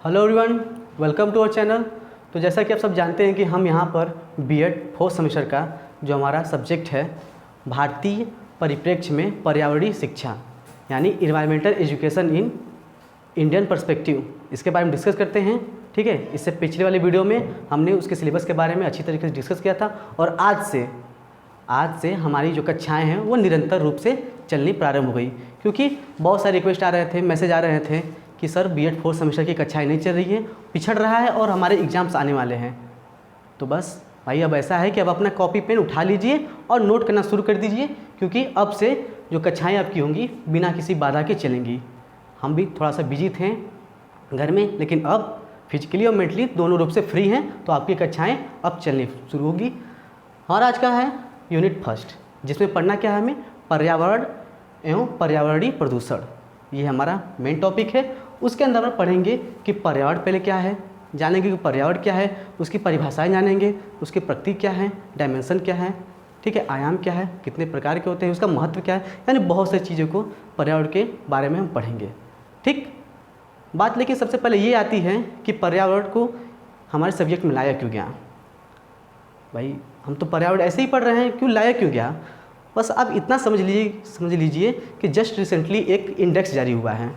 Hello everyone, welcome to our channel. तो जैसा कि आप सब जानते हैं कि हम यहाँ पर बीएड फोर्थ सेमेस्टर का जो हमारा सब्जेक्ट है भारतीय परिप्रेक्ष्य में पर्यावरणीय शिक्षा यानी environmental education in Indian perspective, इसके बारे में डिस्कस करते हैं। ठीक है, इससे पिछले वाले वीडियो में हमने उसके सिलेबस के बारे में अच्छी तरीके से डिस्कस किया था और आज से हमारी जो कक्षाएँ हैं वो निरंतर रूप से चलनी प्रारंभ हो गई, क्योंकि बहुत सारे रिक्वेस्ट आ रहे थे, मैसेज आ रहे थे कि सर बीएड फोर्थ सेमेस्टर की कक्षाएं नहीं चल रही है, पिछड़ रहा है और हमारे एग्ज़ाम्स आने वाले हैं। तो बस भाई अब ऐसा है कि अब अपना कॉपी पेन उठा लीजिए और नोट करना शुरू कर दीजिए, क्योंकि अब से जो कक्षाएं आपकी होंगी बिना किसी बाधा के चलेंगी। हम भी थोड़ा सा बिजी थे घर में, लेकिन अब फिजिकली और मेंटली दोनों रूप से फ्री हैं, तो आपकी कक्षाएँ अब चलनी शुरू होगी। और आज का है यूनिट फर्स्ट, जिसमें पढ़ना क्या है हमें, पर्यावरण एवं पर्यावरणीय प्रदूषण। ये हमारा मेन टॉपिक है। उसके अंदर हम पढ़ेंगे कि पर्यावरण पहले क्या है, जानेंगे कि पर्यावरण क्या है, उसकी परिभाषाएं जानेंगे, उसकी प्रकृति क्या है, डायमेंशन क्या है, ठीक है, आयाम क्या है, कितने प्रकार के होते हैं, उसका महत्व क्या है, यानी बहुत सारी चीज़ों को पर्यावरण के बारे में हम पढ़ेंगे। ठीक बात, लेकिन सबसे पहले ये आती है कि पर्यावरण को हमारे सब्जेक्ट में लाया क्यों गया। भाई हम तो पर्यावरण ऐसे ही पढ़ रहे हैं, क्यों लाया क्यों गया। बस आप इतना समझ लीजिए कि जस्ट रिसेंटली एक इंडेक्स जारी हुआ है।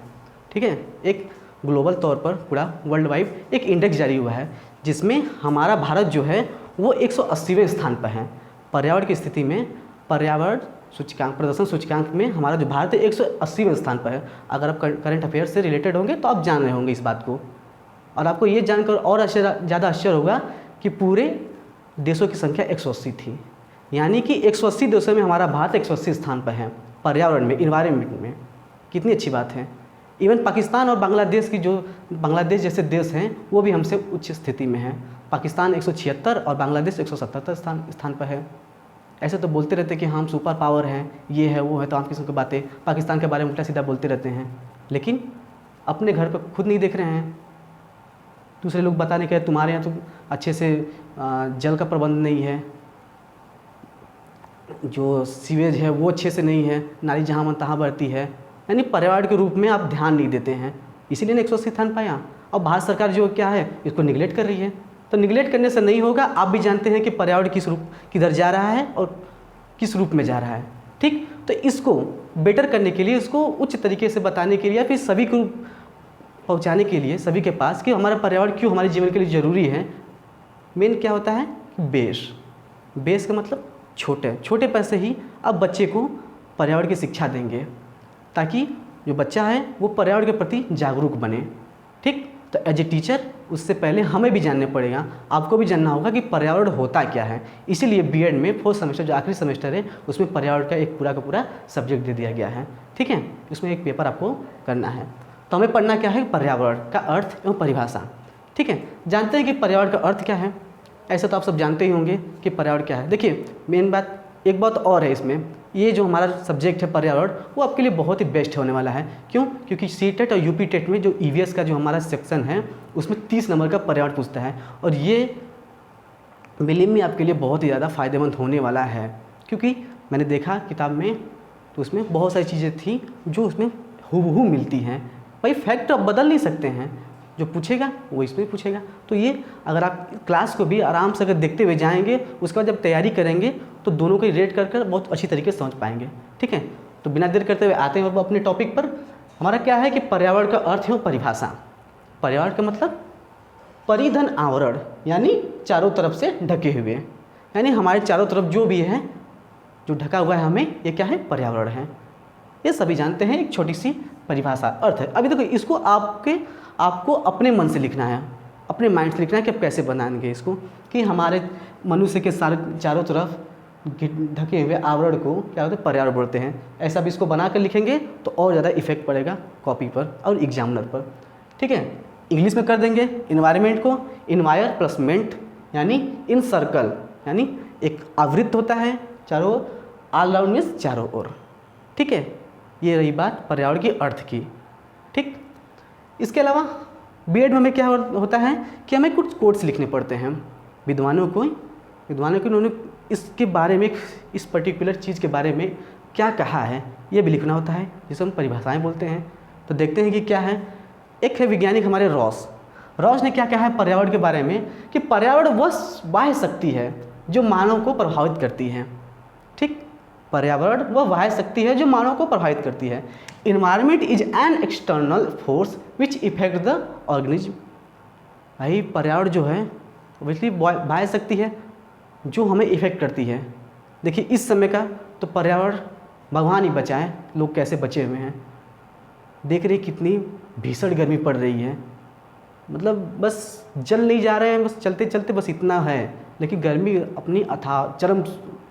ठीक है, एक ग्लोबल तौर पर पूरा वर्ल्ड वाइड एक इंडेक्स जारी हुआ है, जिसमें हमारा भारत जो है वो 180वें स्थान पर है। पर्यावरण की स्थिति में पर्यावरण सूचकांक, प्रदर्शन सूचकांक में हमारा जो भारत है 180वें स्थान पर है। अगर आप करंट अफेयर से रिलेटेड होंगे तो आप जान रहे होंगे इस बात को। और आपको ये जानकर और ज़्यादा आश्चर्य होगा कि पूरे देशों की संख्या 180 थी, यानी कि 180 देशों में हमारा भारत 180 स्थान पर है पर्यावरण में, इन्वायरमेंट में। कितनी अच्छी बात है। इवन पाकिस्तान और बांग्लादेश बांग्लादेश जैसे देश हैं वो भी हमसे उच्च स्थिति में है। पाकिस्तान 176 और बांग्लादेश 177 स्थान पर है। ऐसे तो बोलते रहते हैं कि हम सुपर पावर हैं, ये है वो है, तो आप किस्म की बातें पाकिस्तान के बारे में उल्टा सीधा बोलते रहते हैं, लेकिन अपने घर पर खुद नहीं देख रहे हैं। दूसरे लोग बताने के तुम्हारे यहाँ तो अच्छे से जल का प्रबंध नहीं है, जो सीवेज है वो अच्छे से नहीं है, नाली जहाँ मन तहाँ बहती है, यानी पर्यावरण के रूप में आप ध्यान नहीं देते हैं, इसीलिए 180 स्थान पाया। और भारत सरकार जो क्या है इसको निगलेक्ट कर रही है। तो निगलेक्ट करने से नहीं होगा। आप भी जानते हैं कि पर्यावरण किधर जा रहा है और किस रूप में जा रहा है। ठीक, तो इसको बेटर करने के लिए, इसको उच्च तरीके से बताने के लिए, या फिर सभी को पहुँचाने के लिए सभी के पास कि हमारा पर्यावरण क्यों हमारे जीवन के लिए ज़रूरी है, मेन क्या होता है, बेस का मतलब छोटे पैसे ही अब बच्चे को पर्यावरण की शिक्षा देंगे, ताकि जो बच्चा है वो पर्यावरण के प्रति जागरूक बने। ठीक, तो एज ए टीचर उससे पहले हमें भी जानना पड़ेगा, आपको भी जानना होगा कि पर्यावरण होता क्या है। इसीलिए बीएड में फोर्थ सेमेस्टर जो आखिरी सेमेस्टर है उसमें पर्यावरण का एक पूरा का पूरा सब्जेक्ट दे दिया गया है। ठीक है, इसमें एक पेपर आपको करना है। तो हमें पढ़ना क्या है, पर्यावरण का अर्थ एवं परिभाषा। ठीक है, जानते हैं कि पर्यावरण का अर्थ क्या है। ऐसा तो आप सब जानते ही होंगे कि पर्यावरण क्या है। देखिए मेन बात, एक बात और है इसमें, ये जो हमारा सब्जेक्ट है पर्यावरण वो आपके लिए बहुत ही बेस्ट होने वाला है। क्यों? क्योंकि सीटेट और यूपी टेट में जो ईवीएस का जो हमारा सेक्शन है उसमें 30 नंबर का पर्यावरण पूछता है, और ये मिलिम में आपके लिए बहुत ही ज़्यादा फ़ायदेमंद होने वाला है। क्योंकि मैंने देखा किताब में तो उसमें बहुत सारी चीज़ें थी जो उसमें हूबहू मिलती हैं। भाई फैक्ट तो आप बदल नहीं सकते हैं, जो पूछेगा वो इसमें पूछेगा। तो ये अगर आप क्लास को भी आराम से अगर देखते हुए जाएंगे, उसके बाद जब तैयारी करेंगे तो दोनों को रेट कर बहुत अच्छी तरीके से समझ पाएंगे। ठीक है, तो बिना देर करते हुए आते हैं अपने टॉपिक पर। हमारा क्या है कि पर्यावरण का अर्थ है परिभाषा। पर्यावरण का मतलब परिधन आवरण, यानी चारों तरफ से ढके हुए, यानी हमारे चारों तरफ जो भी है जो ढका हुआ है हमें, ये क्या है, पर्यावरण है। ये सभी जानते हैं, एक छोटी सी परिभाषा अर्थ है। अभी देखो इसको आपको अपने मन से लिखना है, अपने माइंड से लिखना है कि आप कैसे बनाएंगे इसको, कि हमारे मनुष्य के सारे चारों तरफ ढके हुए आवरण को क्या होता है, पर्यावरण बोलते हैं। ऐसा भी इसको बना कर लिखेंगे तो और ज़्यादा इफेक्ट पड़ेगा कॉपी पर और एग्जामिनर पर। ठीक है, इंग्लिश में कर देंगे इन्वायरमेंट को, इन्वायर प्लस मेंट, यानी इन सर्कल, यानी एक आवृत्त होता है चारों ओर, ऑल राउंड मीन्स चारों ओर। ठीक है, ये रही बात पर्यावरण के अर्थ की। ठीक, इसके अलावा बीएड में हमें क्या होता है कि हमें कुछ कोट्स लिखने पड़ते हैं। विद्वानों को उन्होंने इसके बारे में, इस पर्टिकुलर चीज़ के बारे में क्या कहा है ये भी लिखना होता है, जिसे हम परिभाषाएं बोलते हैं। तो देखते हैं कि क्या है। एक है वैज्ञानिक हमारे रॉस ने क्या कहा है पर्यावरण के बारे में कि पर्यावरण वह बाह्य शक्ति है जो मानव को प्रभावित करती है। ठीक, पर्यावरण वह बाह्य शक्ति है जो मानव को प्रभावित करती है। Environment is an external force which effect the organism. भाई पर्यावरण जो है ऑब्वियसली बाह्य शक्ति है जो हमें इफेक्ट करती है। देखिए इस समय का तो पर्यावरण भगवान ही बचाए, लोग कैसे बचे हुए हैं। देख रहे कितनी भीषण गर्मी पड़ रही है, मतलब बस जल नहीं जा रहे हैं, बस चलते चलते बस इतना है, लेकिन गर्मी अपनी अथाह चरम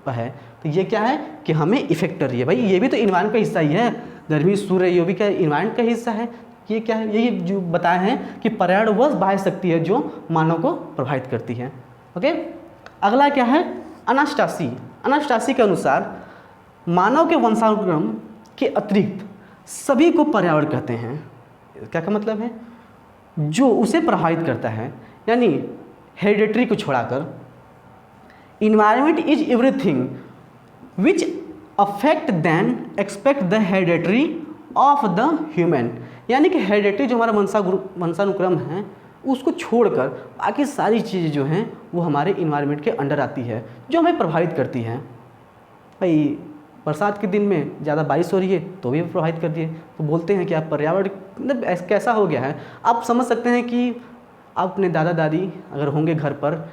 पर है। तो ये क्या है कि हमें इफेक्ट कर रही है। भाई ये भी तो इन्वायरमेंट का हिस्सा ही है, गर्मी सूर्य ये भी क्या इन्वायरमेंट का हिस्सा है। ये क्या है, यही जो बताए हैं कि पर्यावरण वह बाह्य शक्ति है जो मानव को प्रभावित करती है। ओके, अगला क्या है अनास्टासी। अनास्टासी के अनुसार मानव के वंशानुक्रम के अतिरिक्त सभी को पर्यावरण कहते हैं। क्या का मतलब है, जो उसे प्रभावित करता है, यानी हेरिडेटरी को छोड़ाकर। Environment is everything which affect then expect the hereditary of the human. यानी कि हेरिडेटरी जो हमारा वंशानुक्रम है उसको छोड़कर बाकी सारी चीज़ें जो हैं वो हमारे इन्वायरमेंट के अंडर आती है, जो हमें प्रभावित करती हैं। भाई बरसात के दिन में ज़्यादा बारिश हो रही है तो भी प्रभावित करती है। तो बोलते हैं कि आप पर्यावरण मतलब कैसा हो गया है। आप समझ सकते हैं कि आप अपने दादा दादी अगर होंगे घर पर,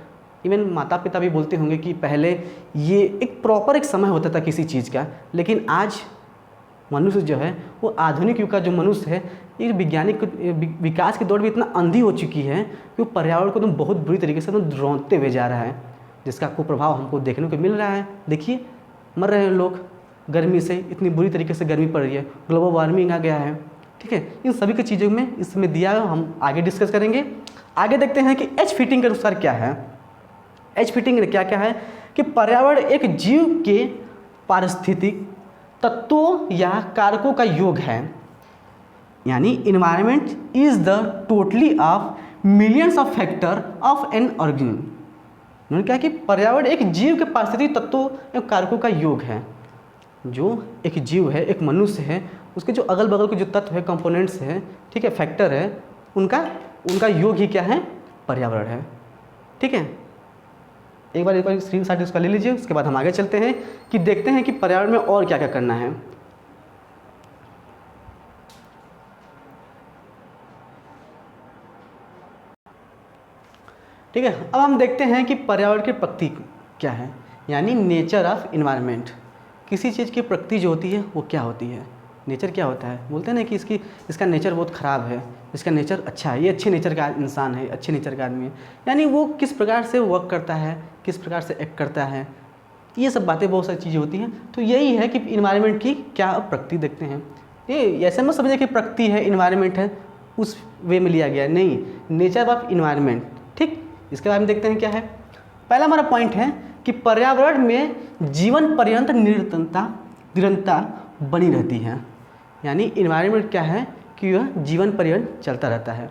इवन माता पिता भी बोलते होंगे कि पहले ये एक प्रॉपर एक समय होता था किसी चीज़ का, लेकिन आज मनुष्य जो है वो आधुनिक युग का जो मनुष्य है ये वैज्ञानिक विकास के दौर में इतना अंधी हो चुकी है कि वो पर्यावरण को तो बहुत बुरी तरीके से रोंदते हुए जा रहा है, जिसका कुप्रभाव हमको देखने को मिल रहा है। देखिए मर रहे हैं लोग गर्मी से, इतनी बुरी तरीके से गर्मी पड़ रही है, ग्लोबल वार्मिंग आ गया है। ठीक है, इन सभी की चीज़ों में इसमें दिया है, हम आगे डिस्कस करेंगे। आगे देखते हैं कि एच फिटिंग के अनुसार क्या है। एच फिटिंग ने क्या क्या है कि पर्यावरण एक जीव के पारिस्थितिक तत्वों या कारकों का योग है। यानी environment is the totally off millions of factor of an organism. उन्होंने कहा कि पर्यावरण एक जीव के पारिस्थितिक तत्वों एवं कारकों का योग है। जो एक जीव है, एक मनुष्य है, उसके जो अगल बगल के जो तत्व है, कंपोनेंट्स हैं, ठीक है, फैक्टर है, उनका योग ही क्या है, पर्यावरण है। ठीक है, एक बार स्क्रीन शॉट उसका ले लीजिए, उसके बाद हम आगे चलते हैं कि देखते हैं कि पर्यावरण में और क्या क्या करना है। ठीक है, अब हम देखते हैं कि पर्यावरण की प्रकृति क्या है, यानी नेचर ऑफ इन्वायरमेंट। किसी चीज़ की प्रकृति जो होती है वो क्या होती है, नेचर क्या होता है। बोलते हैं ना कि इसका नेचर बहुत ख़राब है, इसका नेचर अच्छा है, ये अच्छे नेचर का इंसान है, अच्छे नेचर का आदमी है। यानी वो किस प्रकार से वर्क करता है, किस प्रकार से एक्ट करता है, ये सब बातें बहुत सारी चीज़ें होती हैं। तो यही है कि इन्वायरमेंट की क्या प्रकृति देखते हैं। ये ऐसे मत समझे कि प्रकृति है इन्वायरमेंट है उस वे में लिया गया, नहीं, नेचर ऑफ इन्वायरमेंट। ठीक, इसके बारे में देखते हैं क्या है। पहला हमारा पॉइंट है कि पर्यावरण में जीवन पर्यंत निरंतरता बनी रहती है। यानी इन्वायरमेंट क्या है कि यह जीवन पर्यंत चलता रहता है,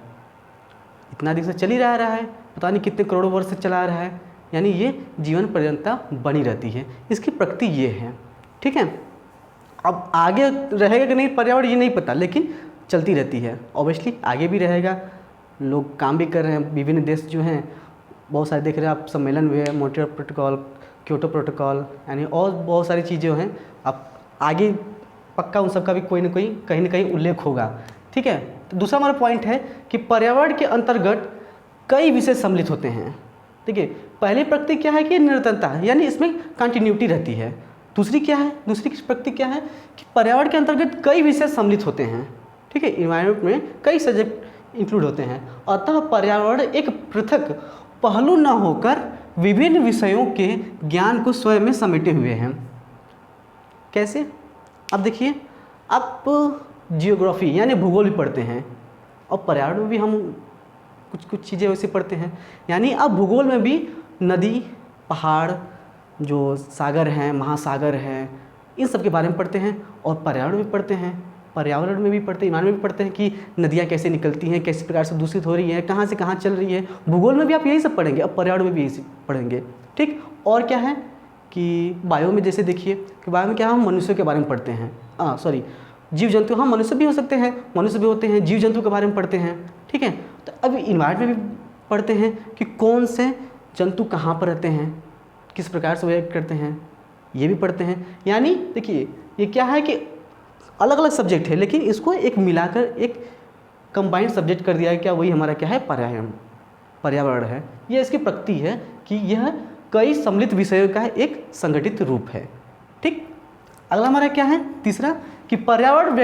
इतना दिन से चल ही रहा है, पता नहीं कितने करोड़ों वर्ष से चला रहा है, यानी ये जीवन पर्यंतता बनी रहती है। इसकी प्रकृति ये है। ठीक है, अब आगे रहेगा कि नहीं पर्यावरण ये नहीं पता, लेकिन चलती रहती है। ऑब्वियसली आगे भी रहेगा, लोग काम भी कर रहे हैं, विभिन्न देश जो हैं बहुत सारे देख रहे हैं आप, सम्मेलन हुए, मॉन्ट्रियल प्रोटोकॉल, क्योटो प्रोटोकॉल, यानी और बहुत सारी चीज़ें हैं। अब आगे पक्का उन सब का भी कोई ना कोई कहीं ना कहीं उल्लेख होगा। ठीक है, तो दूसरा हमारा पॉइंट है कि पर्यावरण के अंतर्गत कई विषय सम्मिलित होते हैं। ठीक है, पहली प्रकृति क्या है कि निरंतरता है, यानी इसमें कंटिन्यूटी रहती है। दूसरी क्या है, दूसरी प्रकृति क्या है कि पर्यावरण के अंतर्गत कई विषय सम्मिलित होते हैं। ठीक है, इन्वायरमेंट में कई सब्जेक्ट इंक्लूड होते हैं, अतः पर्यावरण एक पृथक पहलू न होकर विभिन्न विषयों के ज्ञान को स्वयं में समेटे हुए हैं। कैसे, अब देखिए, आप जियोग्राफी यानी भूगोल भी पढ़ते हैं और पर्यावरण में भी हम कुछ चीज़ें वैसे पढ़ते हैं। यानी अब भूगोल में भी नदी, पहाड़, जो सागर हैं, महासागर हैं, इन सब के बारे में पढ़ते हैं और पर्यावरण में पढ़ते हैं। पर्यावरण में भी पढ़ते हैं, इन्वायरमेंट में भी पढ़ते हैं कि नदियाँ कैसे निकलती हैं, किस प्रकार से दूषित हो रही हैं, कहाँ से कहाँ चल रही है। भूगोल में भी आप यही सब पढ़ेंगे, अब पर्यावरण में भी यही पढ़ेंगे। ठीक, और क्या है कि बायो में जैसे देखिए कि बायो में क्या हम मनुष्यों के बारे में पढ़ते हैं, जीव जंतु, हम मनुष्य भी हो सकते हैं, मनुष्य भी होते हैं, जीव जंतु के बारे में पढ़ते हैं। ठीक है, तो अब इन्वायरमेंट में भी पढ़ते हैं कि कौन से जंतु कहाँ पर रहते हैं, किस प्रकार से वो एक्ट करते हैं, ये भी पढ़ते हैं। यानी देखिए ये क्या है कि अलग अलग सब्जेक्ट है, लेकिन इसको एक मिलाकर एक कंबाइंड सब्जेक्ट कर दिया है। क्या वही हमारा क्या है, पर्यावरण है। यह इसकी प्रकृति है कि यह कई सम्मिलित विषयों का एक संगठित रूप है। ठीक, अगला हमारा क्या है, तीसरा, कि पर्यावरण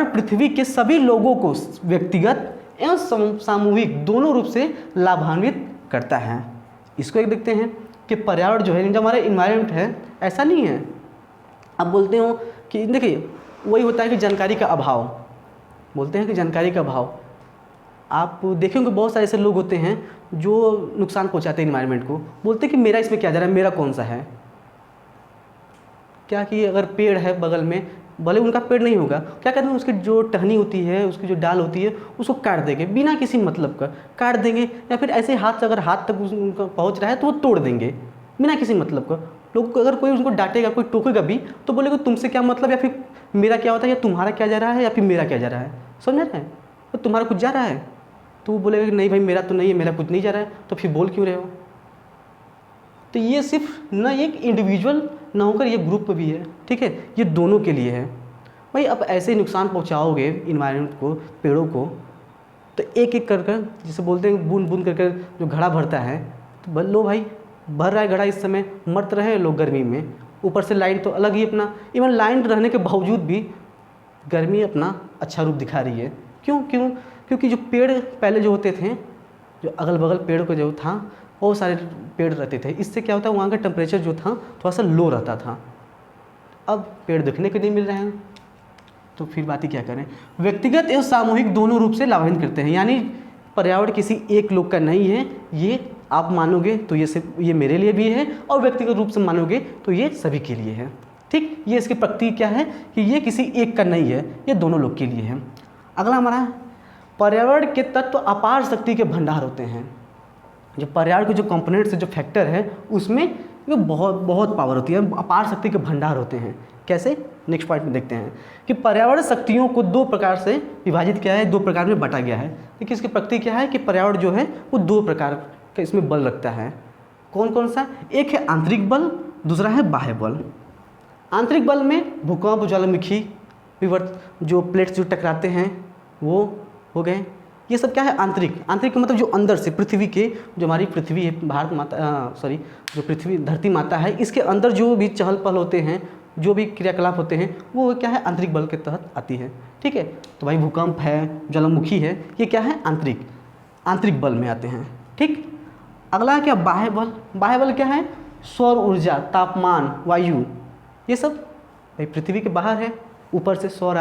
पृथ्वी के सभी लोगों को व्यक्तिगत एवं सामूहिक दोनों रूप से लाभान्वित करता है। इसको एक देखते हैं कि पर्यावरण जो है, जो हमारा इन्वायरमेंट है, ऐसा नहीं है आप बोलते हो कि देखिए वही होता है कि जानकारी का अभाव, बोलते हैं कि जानकारी का अभाव। आप देखेंगे बहुत सारे ऐसे लोग होते हैं जो नुकसान पहुंचाते हैं इन्वायरमेंट को, बोलते हैं कि मेरा इसमें क्या जा रहा है, मेरा कौन सा है। क्या कि अगर पेड़ है बगल में, भले उनका पेड़ नहीं होगा, क्या कहते हैं उसकी जो टहनी होती है, उसकी जो डाल होती है, उसको काट देंगे बिना किसी मतलब का, काट देंगे, या फिर ऐसे हाथ से अगर हाथ तक उनका पहुंच रहा है तो वो तोड़ देंगे बिना किसी मतलब का। लोग अगर कोई उनको डांटेगा, कोई टोकेगा भी, तो बोलेगा तुमसे क्या मतलब, या फिर मेरा क्या होता है, या तुम्हारा क्या जा रहा है, या फिर मेरा क्या जा रहा है। समझ रहे हैं, तो तुम्हारा कुछ जा रहा है तो वो बोलेगा कि नहीं भाई मेरा तो नहीं है, मेरा कुछ नहीं जा रहा है, तो फिर बोल क्यों रहे हो। तो ये सिर्फ न एक इंडिविजुअल ना होकर ये ग्रुप में भी है, ठीक है, ये दोनों के लिए है। भाई अब ऐसे ही नुकसान पहुंचाओगे इन्वायरमेंट को, पेड़ों को, तो एक एक कर कर, जिसे बोलते हैं बूंद बूंद कर कर जो घड़ा भरता है, तो भर लो भाई, भर रहा है घड़ा इस समय, मरते रहे लोग गर्मी में। ऊपर से लाइन तो अलग ही अपना, इवन लाइन रहने के बावजूद भी गर्मी अपना अच्छा रूप दिखा रही है। क्योंकि जो पेड़ पहले जो होते थे, जो अगल बगल पेड़ को जो था, बहुत सारे पेड़ रहते थे, इससे क्या होता है वहाँ का टेम्परेचर जो था थोड़ा सा लो रहता था। अब पेड़ दिखने के नहीं मिल रहे हैं, तो फिर बात ही क्या करें। व्यक्तिगत एवं सामूहिक दोनों रूप से लाभान्वित करते हैं, यानी पर्यावरण किसी एक लोग का नहीं है, ये आप मानोगे तो ये सिर्फ ये मेरे लिए भी है, और व्यक्तिगत रूप से मानोगे तो ये सभी के लिए है। ठीक, ये इसकी प्रकृति क्या है कि ये किसी एक का नहीं है, ये दोनों लोग के लिए है। अगला हमारा, पर्यावरण के तत्व अपार शक्ति के भंडार होते हैं। जो पर्यावरण के जो कंपोनेंट्स, जो फैक्टर है, उसमें ये बहुत पावर होती है, अपार शक्ति के भंडार होते हैं। कैसे, नेक्स्ट पॉइंट में देखते हैं कि पर्यावरण शक्तियों को दो प्रकार से विभाजित किया है, दो प्रकार में बांटा गया है। देखिए इसकी प्रकृति क्या है कि पर्यावरण जो है वो दो प्रकार का इसमें बल रखता है। कौन कौन सा, एक है आंतरिक बल, दूसरा है बाह्य बल। आंतरिक बल में भूकंप, ज्वालामुखी, जो प्लेट्स जो टकराते हैं वो हो गए, ये सब क्या है, आंतरिक का मतलब जो अंदर से पृथ्वी के, जो हमारी पृथ्वी है, भारत माता, जो पृथ्वी धरती माता है, इसके अंदर जो भी चहल पहल होते हैं, जो भी क्रियाकलाप होते हैं, वो क्या है, आंतरिक बल के तहत आती है। ठीक है, तो भाई भूकंप है, ज्वालामुखी है, ये क्या है, आंतरिक बल में आते हैं। ठीक, अगला है क्या, बाह्य बल। बाह्य बल क्या है, सौर ऊर्जा, तापमान, वायु, ये सब भाई पृथ्वी के बाहर है, ऊपर से सौर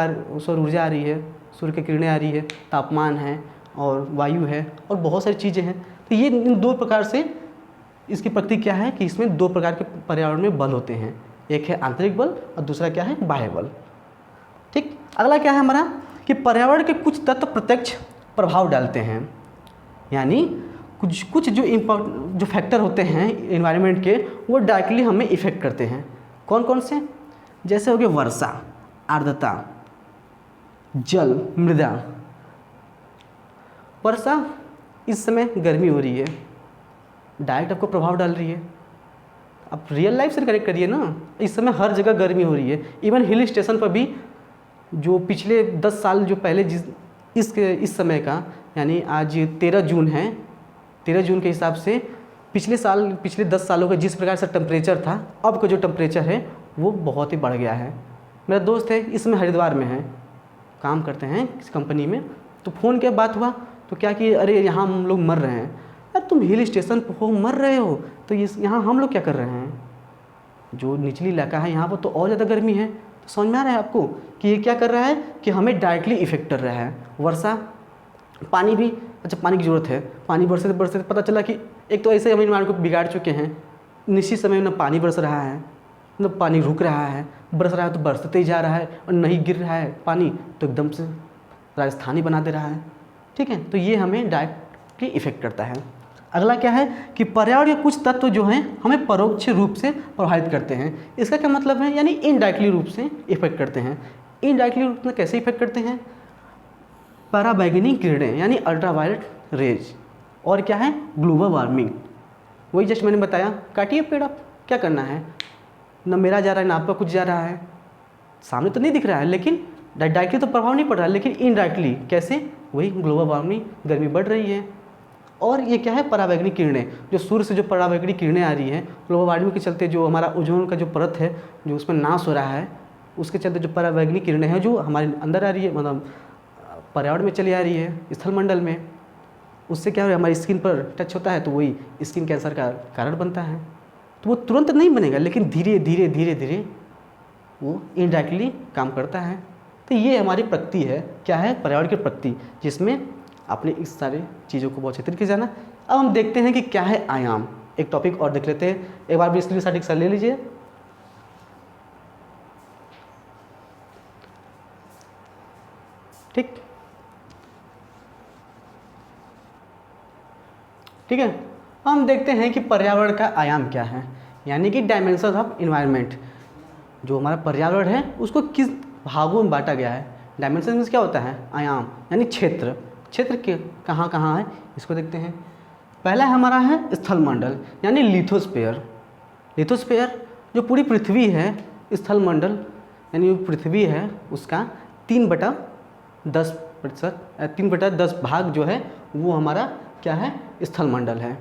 ऊर्जा आ रही है, सूर्य की किरणें आ रही है, तापमान है और वायु है और बहुत सारी चीज़ें हैं। तो ये इन दो प्रकार से इसकी प्रकृति क्या है कि इसमें दो प्रकार के पर्यावरण में बल होते हैं, एक है आंतरिक बल और दूसरा क्या है, बाह्य बल। ठीक, अगला क्या है हमारा कि पर्यावरण के कुछ तत्व प्रत्यक्ष प्रभाव डालते हैं, यानी कुछ जो फैक्टर होते हैं इन्वायरमेंट के, वो डायरेक्टली हमें इफेक्ट करते हैं। कौन कौन से, जैसे हो गए वर्षा, आर्द्रता, जल, मृदा। वर्षा, इस समय गर्मी हो रही है, डायरेक्ट आपको प्रभाव डाल रही है। आप रियल लाइफ से कनेक्ट करिए ना, इस समय हर जगह गर्मी हो रही है। इवन हिल स्टेशन पर भी जो पिछले 10 साल जो पहले इस समय का, यानी आज 13 जून है, 13 जून के हिसाब से पिछले 10 सालों का जिस प्रकार से टेम्परेचर था, अब का जो टेम्परेचर है वो बहुत ही बढ़ गया है। मेरा दोस्त है, इसमें हरिद्वार में है, काम करते हैं किसी कंपनी में, तो फ़ोन के बात हुआ तो क्या कि अरे यहाँ हम लोग मर रहे हैं। अरे तुम हिल स्टेशन पर हो, मर रहे हो, तो यहाँ हम लोग क्या कर रहे हैं, जो निचली इलाका है यहाँ पर तो और ज़्यादा गर्मी है। तो समझ में आ रहा है आपको कि ये क्या कर रहा है कि हमें डायरेक्टली इफेक्ट कर रहा है। वर्षा, पानी भी, अच्छा पानी की ज़रूरत है, पानी बरसते बरसते पता चला कि एक तो ऐसे हम इन्वायरमेंट को बिगाड़ चुके हैं, निश्चित समय में पानी बरस रहा है, मतलब पानी रुक रहा है, बरस रहा है तो बरसते ही जा रहा है, और नहीं गिर रहा है पानी तो एकदम से राजस्थानी बना दे रहा है। ठीक है, तो ये हमें डायरेक्टली इफेक्ट करता है। अगला क्या है कि पर्यावरण के कुछ तत्व जो हैं हमें परोक्ष रूप से प्रभावित करते हैं। इसका क्या मतलब है, यानी इनडायरेक्टली रूप से इफेक्ट करते हैं। इनडायरेक्टली रूप में कैसे इफेक्ट करते हैं, पराबैंगनी किरणें यानी अल्ट्रावायलेट रेज, और क्या है ग्लोबल वार्मिंग। वही जस्ट मैंने बताया, काटिए पेड़, आप क्या करना है, न मेरा जा रहा है ना आपका कुछ जा रहा है, सामने तो नहीं दिख रहा है, लेकिन डायरेक्टली तो प्रभाव नहीं पड़ रहा है, लेकिन इनडायरेक्टली कैसे, वही ग्लोबल वार्मिंग, गर्मी बढ़ रही है। और ये क्या है पराबैंगनी किरणें, जो सूर्य से जो पराबैंगनी किरणें आ रही हैं ग्लोबल वार्मिंग के चलते, जो हमारा ओजोन का जो परत है जो उसमें नाश हो रहा है, उसके चलते जो पराबैंगनी किरणें हैं जो हमारे अंदर आ रही है, मतलब पर्यावरण में चली आ रही है, स्थलमंडल में, उससे क्या हो रहा है हमारी स्किन पर टच होता है तो वही स्किन कैंसर का कारण बनता है। तो वो तुरंत नहीं बनेगा, लेकिन धीरे धीरे धीरे धीरे वो इनडायरेक्टली काम करता है। तो ये हमारी प्रकृति है, क्या है पर्यावरण की प्रकृति, जिसमें आपने इस सारे चीज़ों को बहुत अच्छे तरीके से जाना। अब हम देखते हैं कि क्या है आयाम, एक टॉपिक और देख लेते हैं, एक बार भी इसके लिए ले लीजिए। ठीक है, हम देखते हैं कि पर्यावरण का आयाम क्या है, यानी कि डायमेंशन ऑफ इन्वायरमेंट। जो हमारा पर्यावरण है उसको किस भागों में बांटा गया है। डायमेंशन मीन्स क्या होता है, आयाम यानी क्षेत्र, क्षेत्र के कहाँ कहाँ है इसको देखते हैं। पहला हमारा है स्थलमंडल यानी लिथोस्फीयर। लिथोस्फीयर जो पूरी पृथ्वी है, स्थलमंडल यानी पृथ्वी है उसका 3/10%, 3/10 भाग जो है वो हमारा क्या है स्थलमंडल है,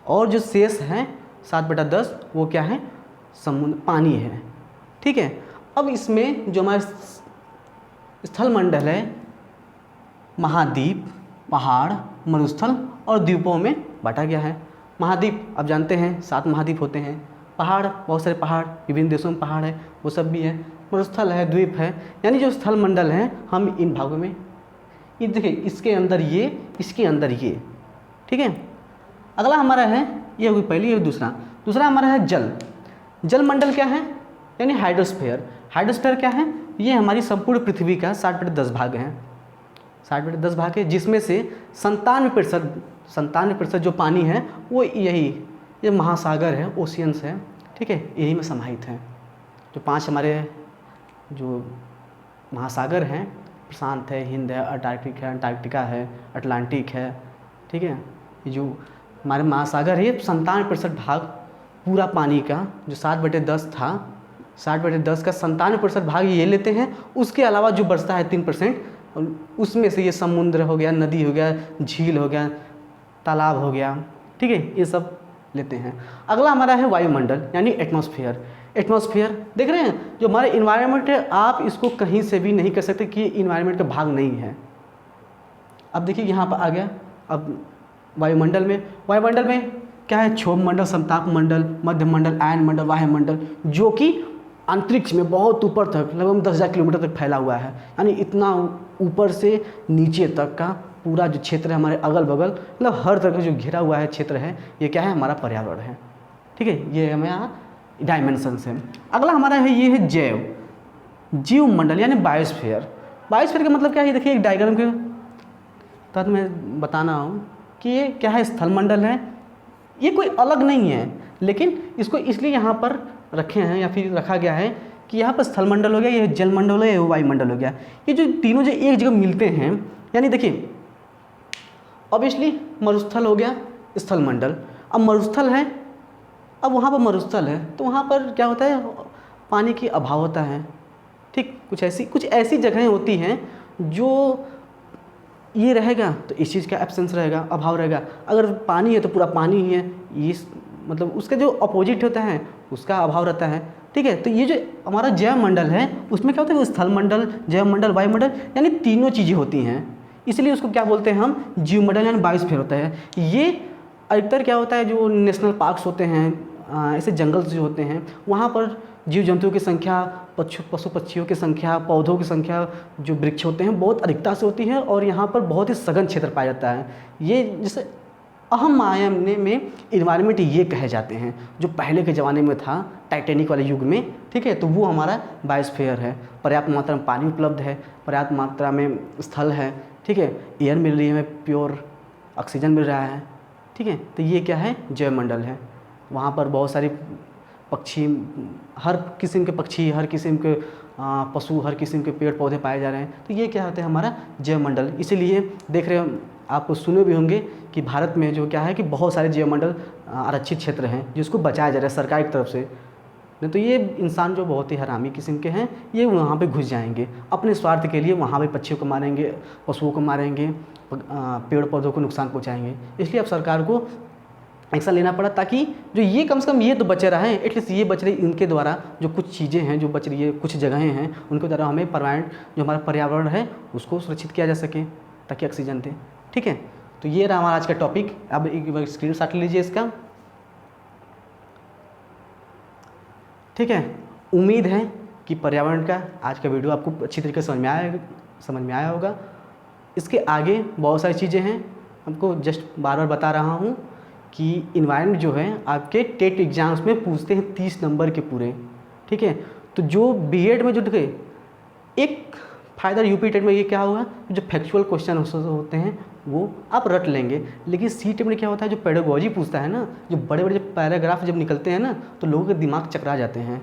और जो शेष है 7/10 वो क्या है समुद्र पानी है। ठीक है, अब इसमें जो हमारा स्थलमंडल है महाद्वीप, पहाड़, मरुस्थल और द्वीपों में बांटा गया है। महाद्वीप आप जानते हैं 7 महाद्वीप होते हैं, पहाड़ बहुत सारे पहाड़ विभिन्न देशों में पहाड़ है वो सब भी है, मरुस्थल है, द्वीप है, यानी जो स्थलमंडल है हम इन भागों में, ये देखिए इसके अंदर ये, इसके अंदर ये। ठीक है, अगला हमारा है, ये होगी पहली, ये दूसरा हमारा है जल। जलमंडल क्या है, यानी हाइड्रोस्फीयर। हाइड्रोस्फीयर क्या है, ये हमारी संपूर्ण पृथ्वी का 60/10 भाग है, 60/10 भाग है, जिसमें से 97% जो पानी है वो ये महासागर है, ओशियंस है। ठीक है, यही में समाहित है। जो 5 हमारे जो महासागर हैं, प्रशांत है, हिंद है, अंटार्कटिका है, अटलांटिक है। ठीक है, ये जो हमारे महासागर है 97% भाग पूरा पानी का, जो 7/10 था, 60/10 का 97% भाग ये लेते हैं। उसके अलावा जो बचता है 3%, उसमें से ये समुद्र हो गया, नदी हो गया, झील हो गया, तालाब हो गया। ठीक है, ये सब लेते हैं। अगला हमारा है वायुमंडल यानी एटमॉस्फेयर। एटमॉस्फेयर देख रहे हैं, जो हमारे इन्वायरमेंट है आप इसको कहीं से भी नहीं कर सकते कि इन्वायरमेंट का भाग नहीं है। अब देखिए यहाँ पर आ गया, अब वायुमंडल में क्या है, क्षोभ मंडल, समताप मंडल, मध्य मंडल, आयन मंडल, वायुमंडल, जो कि अंतरिक्ष में बहुत ऊपर तक लगभग 10,000 किलोमीटर तक फैला हुआ है, यानी इतना ऊपर से नीचे तक का पूरा जो क्षेत्र है हमारे अगल बगल, मतलब हर तरह का जो घिरा हुआ है क्षेत्र है, ये क्या है हमारा पर्यावरण है। ठीक है, ये हमारा डायमेंशंस है। अगला हमारा है, ये है जीव मंडल यानी बायोस्फीयर। बायोस्फीयर का मतलब क्या है, देखिए एक डायग्राम के तहत मैं बताना हूँ कि ये क्या है, स्थलमंडल है, ये कोई अलग नहीं है, लेकिन इसको इसलिए यहाँ पर रखे हैं या फिर रखा गया है कि यहाँ पर स्थलमंडल हो गया, ये जलमंडल हो गया, ये वायुमंडल हो गया। ये जो तीनों जो एक जगह मिलते हैं, यानी देखिए ऑब्वियसली मरुस्थल हो गया, स्थलमंडल, अब मरुस्थल है, अब वहाँ पर मरुस्थल है तो वहाँ पर क्या होता है, पानी की अभाव होता है। ठीक, कुछ ऐसी जगहें होती हैं जो ये रहेगा तो इस चीज़ का एब्सेंस रहेगा, अभाव रहेगा। अगर पानी है तो पूरा पानी ही है, ये मतलब उसका जो अपोजिट होता है उसका अभाव रहता है। ठीक है, तो ये जो हमारा जैव मंडल है उसमें क्या होता है, स्थलमंडल, जैव मंडल, वायुमंडल, यानी तीनों चीज़ें होती हैं, इसलिए उसको क्या बोलते हैं हम, जीवमंडल यानी बायोस्फीयर होता है। ये अधिकतर क्या होता है, जो नेशनल पार्क्स होते हैं, ऐसे जंगल जो होते हैं, वहाँ पर जीव जंतुओं की संख्या, पशु पक्षियों की संख्या, पौधों की संख्या, जो वृक्ष होते हैं बहुत अधिकता से होती है, और यहाँ पर बहुत ही सघन क्षेत्र पाया जाता है। ये जैसे अहम मायने में इन्वायरमेंट ये कहे जाते हैं, जो पहले के ज़माने में था टाइटैनिक वाले युग में। ठीक है, तो वो हमारा बायोस्फीयर है। पर्याप्त मात्रा में पानी उपलब्ध है, पर्याप्त मात्रा में स्थल है। ठीक है, एयर मिल रही है हमें, प्योर ऑक्सीजन मिल रहा है। ठीक है, तो ये क्या है, जैव मंडल है। वहाँ पर बहुत सारी पक्षी, हर किस्म के पक्षी, हर किस्म के पशु, हर किस्म के पेड़ पौधे पाए जा रहे हैं। तो ये क्या होता है, हमारा जैव मंडल। इसीलिए देख रहे हो, आप सुने भी होंगे कि भारत में जो क्या है कि बहुत सारे जैव मंडल आरक्षित क्षेत्र हैं जिसको बचाया जा रहा है सरकार की तरफ से। नहीं तो ये इंसान जो बहुत ही हरामी किस्म के हैं, ये वहाँ पे घुस जाएंगे अपने स्वार्थ के लिए, वहाँ पे पक्षियों को मारेंगे, पशुओं को मारेंगे, पेड़ पौधों को नुकसान पहुँचाएंगे। इसलिए अब सरकार को एक्शन लेना पड़ा ताकि जो ये कम से कम ये तो बचे रहे, एटलीस्ट ये बच रही, इनके द्वारा जो कुछ चीज़ें हैं जो बच रही है, कुछ जगहें हैं उनके द्वारा हमें जो हमारा पर्यावरण है उसको सुरक्षित किया जा सके ताकि ऑक्सीजन दे। ठीक है, तो ये रहा हमारा आज का टॉपिक। अब एक बार स्क्रीन शॉट लीजिए इसका। ठीक है, उम्मीद है कि पर्यावरण का आज का वीडियो आपको अच्छी तरीके से समझ में आया होगा। इसके आगे बहुत सारी चीज़ें हैं, हमको जस्ट बार बार बता रहा हूँ कि इन्वायरमेंट जो है आपके टेट एग्जाम्स में पूछते हैं 30 नंबर के पूरे। ठीक है, तो जो बीएड में जो एक फ़ायदा यूपी टेट में ये क्या होगा, जो फैक्चुअल क्वेश्चन होते हैं वो आप रट लेंगे, लेकिन सी टेट में क्या होता है, जो पेडागोजी पूछता है ना, जो बड़े बड़े पैराग्राफ जब निकलते हैं ना तो लोगों के दिमाग चकरा जाते हैं।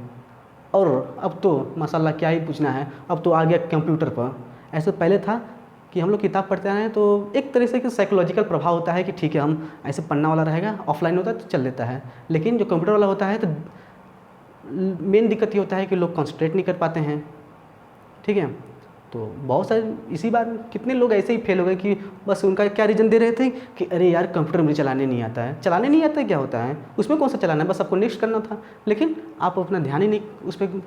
और अब तो माशाल्लाह क्या ही पूछना है, अब तो आ गया कंप्यूटर पर। ऐसे पहले था कि हम लोग किताब पढ़ते हैं तो एक तरह से कि साइकोलॉजिकल प्रभाव होता है कि ठीक है हम ऐसे पढ़ना वाला रहेगा, ऑफलाइन होता है तो चल लेता है, लेकिन जो कंप्यूटर वाला होता है तो मेन दिक्कत ये होता है कि लोग कॉन्सेंट्रेट नहीं कर पाते हैं। ठीक है, तो बहुत सारे इसी बार कितने लोग ऐसे ही फेल हो गए कि बस उनका क्या रीज़न दे रहे थे कि अरे यार कंप्यूटर मुझे चलाने नहीं आता है। चलाने नहीं आता है क्या होता है, उसमें कौन सा चलाना है, बस आपको नेक्स्ट करना था, लेकिन आप अपना ध्यान ही नहीं उस पर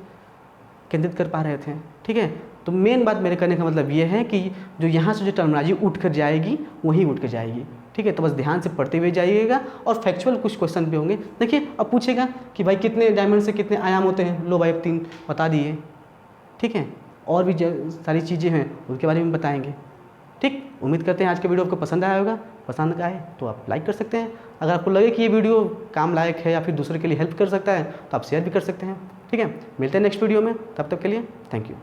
केंद्रित कर पा रहे थे। ठीक है, तो मेन बात मेरे कहने का मतलब ये है कि जो यहाँ से जो टर्मिनोलॉजी उठ कर जाएगी वहीं उठ कर जाएगी। ठीक है, तो बस ध्यान से पढ़ते हुए जाइएगा और फैक्चुअल कुछ क्वेश्चन भी होंगे। देखिए अब पूछेगा कि भाई कितने डायमंड से कितने आयाम होते हैं, लो भाई 3 बता दिए। ठीक है, और भी सारी चीज़ें हैं उनके बारे में बताएंगे। ठीक, उम्मीद करते हैं आज का वीडियो आपको पसंद आया होगा। पसंद आए तो आप लाइक कर सकते हैं, अगर आपको लगे कि ये वीडियो काम लायक है या फिर दूसरे के लिए हेल्प कर सकता है तो आप शेयर भी कर सकते हैं। ठीक है, मिलते हैं नेक्स्ट वीडियो में, तब तक के लिए थैंक यू।